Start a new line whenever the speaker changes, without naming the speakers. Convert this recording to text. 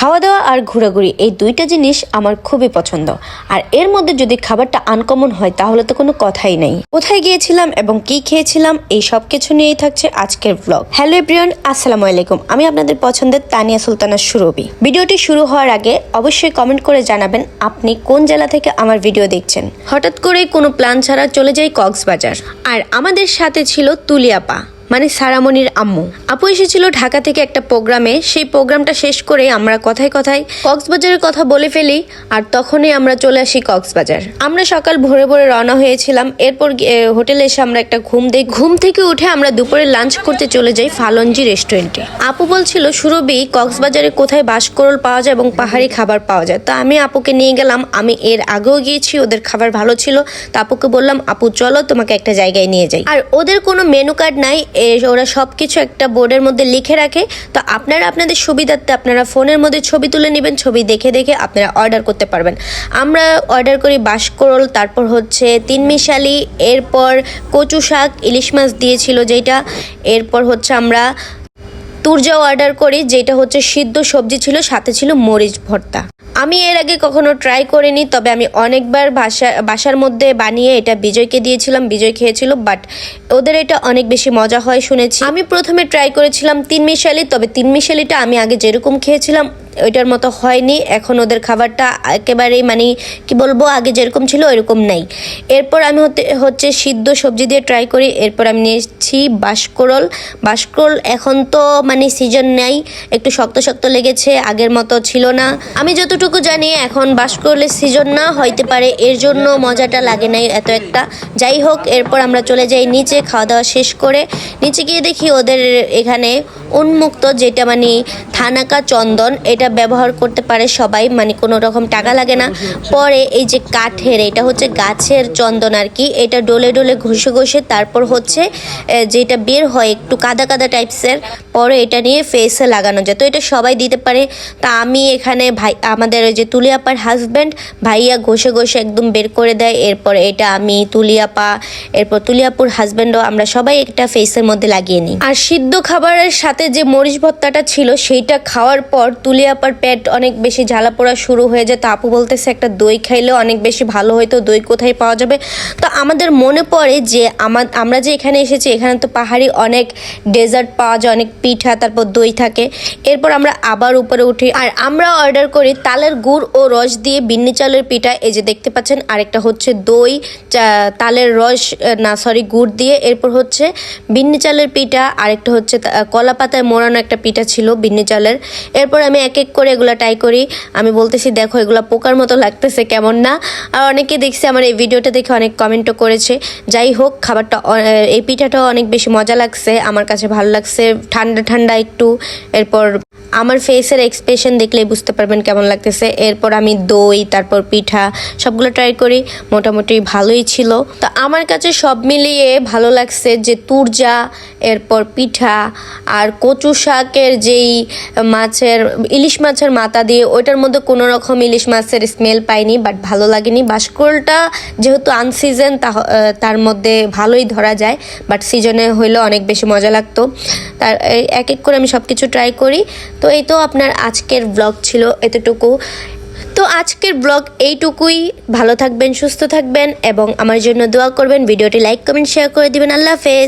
খাওয়া দাওয়া আর ঘোরাঘুরি এই দুইটা জিনিস আমার খুবই পছন্দ। আর এর মধ্যে যদি খাবারটা আনকমন হয় তাহলে তো কোনো কথাই নেই। কোথায় গিয়েছিলাম এবং কি খেয়েছিলাম এই সব কিছু নিয়েই থাকছে আজকের ব্লগ। হ্যালো এভরিওয়ান, আসসালামু আলাইকুম। আমি আপনাদের পছন্দের তানিয়া সুলতানা সুরভি। ভিডিওটি শুরু হওয়ার আগে অবশ্যই কমেন্ট করে জানাবেন আপনি কোন জেলা থেকে আমার ভিডিও দেখছেন। হঠাৎ করে কোনো প্ল্যান ছাড়া চলে যাই কক্সবাজার, আর আমাদের সাথে ছিল তুলিয়াপা মানে সারামনির আম্মু। আপু এসেছিল ঢাকা থেকে একটা প্রোগ্রামে। সেই প্রোগ্রামটা শেষ করে আমরা কথায় কথায় কক্সবাজারের কথা বলে ফেলি, আর তখনই আমরা চলে আসি কক্সবাজার। আমরা সকাল ভোরে ভোরে রওনা হয়েছিলাম। এরপর হোটেলে এসে আমরা একটা ঘুম দিই। ঘুম থেকে উঠে আমরা দুপুরে লাঞ্চ করতে চলে যাই ফালঞ্জি রেস্টুরেন্টে। আপু বলছিল সুরভি কক্সবাজারে কোথায় বাঁশকরল পাওয়া যায় এবং পাহাড়ি খাবার পাওয়া যায়। তো আমি আপুকে নিয়ে গেলাম। আমি এর আগেও গিয়েছি, ওদের খাবার ভালো ছিল। তো আপুকে বললাম আপু চলো তোমাকে একটা জায়গায় নিয়ে যাই। আর ওদের কোনো মেনু কার্ড নাই, ওরা সবকিছু একটা বোর্ডের মধ্যে লিখে রাখে। তো আপনারা আপনাদের সুবিধার্থে আপনারা ফোনের মধ্যে ছবি তুলে নেবেন, ছবি দেখে দেখে আপনারা অর্ডার করতে পারবেন। আমরা অর্ডার করি বাঁশকরল, তারপর হচ্ছে তিনমিশালি, এরপর কচু শাক, ইলিশ মাছ দিয়েছিল যেটা, এরপর হচ্ছে আমরা তুরজাও অর্ডার করি যেটা হচ্ছে সিদ্ধ সবজি ছিল, সাথে ছিল মরিচ ভর্তা। আমি এর আগে কখনো ট্রাই করিনি, তবে আমি অনেকবার বাসার মধ্যে বানিয়ে এটা বিজয়কে দিয়েছিলাম, বিজয় খেয়েছিল। বাট ওদের এটা অনেক বেশি মজা হয় শুনেছি। আমি প্রথমে ট্রাই করেছিলাম তিনমিশালি, তবে তিনমিশালিটা আমি আগে যেরকম খেয়েছিলাম ওইটার মতো হয়নি। এখন ওদের খাবারটা একেবারেই মানে কি বলবো, আগে যেরকম ছিল ওইরকম নাই। এরপর আমি হচ্ছে সিদ্ধ সবজি দিয়ে ট্রাই করি। এরপর আমি নিয়েছি বাঁশকরল। বাঁশকরল এখন তো মানে সিজন নাই, একটু শক্ত শক্ত লেগেছে, আগের মতো ছিল না। আমি যতটুকু জানি এখন বাঁশকরলের সিজন না হইতে পারে, এর জন্য মজাটা লাগে নাই এত একটা। যাই হোক, এরপর আমরা চলে যাই নিচে খাওয়া দাওয়া শেষ করে। নিচে গিয়ে দেখি ওদের এখানে উন্মুক্ত, যেটা মানে থানাকা চন্দন, এটা ব্যবহার করতে পারে সবাই, মানে কোনো রকম টাকা লাগে না। পরে এই যে কাঠের, এটা হচ্ছে গাছের চন্দন আর কি, এটা ডলে ডলে ঘষে ঘষে তারপর হচ্ছে যেটা বের হয় একটু কাদা কাদা টাইপসের, পরে এটা নিয়ে ফেসে লাগানো যায়। তো এটা সবাই দিতে পারে। তা আমি এখানে আমাদের ওই যে তুলিয়াপার হাজব্যান্ড ভাইয়া ঘষে ঘষে একদম বের করে দেয়। এরপর এটা আমি, তুলিয়াপা, এরপর তুলিয়াপুর হাজব্যান্ডও, আমরা সবাই একটা ফেসের মধ্যে লাগিয়ে নিই। আর সিদ্ধ খাবারের সাথে যে মরিচ ভর্তাটা ছিল সেইটা খাওয়ার পর তুলিয়াপার পেট অনেক বেশি ঝালা পোড়া শুরু হয়ে যায়। তো আপু বলতেছে একটা দই খাইলেও অনেক বেশি ভালো হইতো, দই কোথায় পাওয়া যাবে। তো আমাদের মনে পড়ে যে আমরা যে এখানে এসেছি এখানে তো পাহাড়ি অনেক ডেজার্ট পাওয়া যায়, অনেক পিঠা, তারপর দই থাকে। এরপর আমরা আবার উপরে উঠি, আর আমরা অর্ডার করি তালের গুড় ও রস দিয়ে বিন্নি চালের পিঠা, এই যে দেখতে পাচ্ছেন। আরেকটা হচ্ছে দই, তালের রস না সরি গুড় দিয়ে। এরপর হচ্ছে বিন্নি চালের পিঠা, আরেকটা হচ্ছে কলা পাতায় মোড়ানো একটা পিঠা ছিল বিন্নি চালের। এরপর আমি এক এক করে এগুলো ট্রাই করি। আমি বলতেছি দেখো এগুলো পোকার মতো লাগতেছে, কেমন না। আর অনেকে দেখছে আমার এই ভিডিওটা দেখে অনেক কমেন্টও করেছে। যাই হোক, খাবারটা এই পিঠাটাও অনেক বেশি মজা লাগছে, আমার কাছে ভালো লাগছে, ঠান্ডা ঠান্ডা একটু। এরপর আমার ফেসের এক্সপ্রেশন দেখলেই বুঝতে পারবেন কেমন লাগতেছে। এরপর আমি দই, তারপর পিঠা সবগুলো ট্রাই করি, মোটামুটি ভালোই ছিল। তো আমার কাছে সব মিলিয়ে ভালো লাগছে যে তুরজা, এরপর পিঠা, আর কচু শাকের যেই মাছের ইলিশ মাছের মাথা দিয়ে, ওইটার মধ্যে কোনো রকম ইলিশ মাছের স্মেল পাইনি, বাট ভালো লাগেনি। বাঁশকরলটা যেহেতু আনসিজন তার মধ্যে ভালোই ধরা যায়, বাট সিজনে হইলেও অনেক বেশি মজা লাগতো। তার এক এক করে আমি সব কিছু ট্রাই করি। তো এই তো আপনার আজকের ব্লগ ছিল এতটুকু। তো আজকের ব্লগ এইটুকুই। ভালো থাকবেন, সুস্থ থাকবেন এবং আমার জন্য দোয়া করবেন। ভিডিওটি লাইক কমেন্ট শেয়ার করে দিবেন। আল্লাহ হাফেজ।